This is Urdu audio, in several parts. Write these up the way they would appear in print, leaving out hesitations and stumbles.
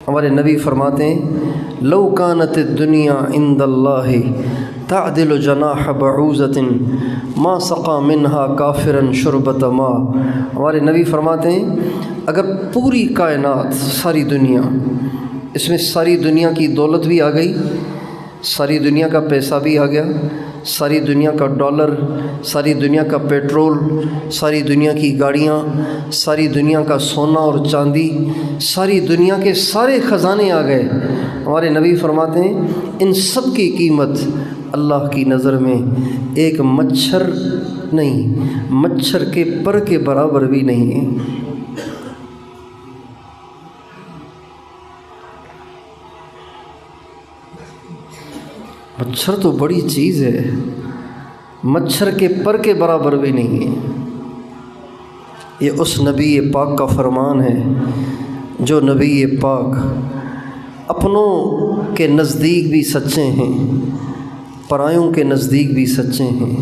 ہمارے نبی فرماتے ہیں لو کانت الدنیا عند اللہ تعدل جناح بعوضۃ ما سقى منها کافرا شربۃ ماء۔ ہمارے نبی فرماتے ہیں اگر پوری کائنات، ساری دنیا، اس میں ساری دنیا کی دولت بھی آ گئی، ساری دنیا کا پیسہ بھی آ گیا، ساری دنیا کا ڈالر، ساری دنیا کا پیٹرول، ساری دنیا کی گاڑیاں، ساری دنیا کا سونا اور چاندی، ساری دنیا کے سارے خزانے آ گئے، ہمارے نبی فرماتے ہیں ان سب کی قیمت اللہ کی نظر میں ایک مچھر نہیں، مچھر کے پر کے برابر بھی نہیں ہے۔ مچھر تو بڑی چیز ہے، مچھر کے پر کے برابر بھی نہیں ہے۔ یہ اس نبی پاک کا فرمان ہے جو نبی پاک اپنوں کے نزدیک بھی سچے ہیں، پرایوں کے نزدیک بھی سچے ہیں،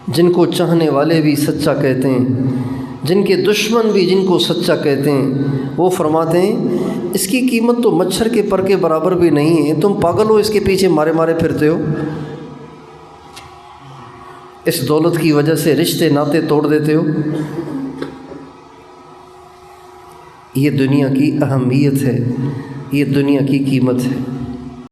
جن کو چاہنے والے بھی سچا کہتے ہیں، جن کے دشمن بھی جن کو سچا کہتے ہیں، وہ فرماتے ہیں اس کی قیمت تو مچھر کے پر کے برابر بھی نہیں ہے، تم پاگل ہو اس کے پیچھے مارے مارے پھرتے ہو، اس دولت کی وجہ سے رشتے ناتے توڑ دیتے ہو۔ یہ دنیا کی اہمیت ہے، یہ دنیا کی قیمت ہے۔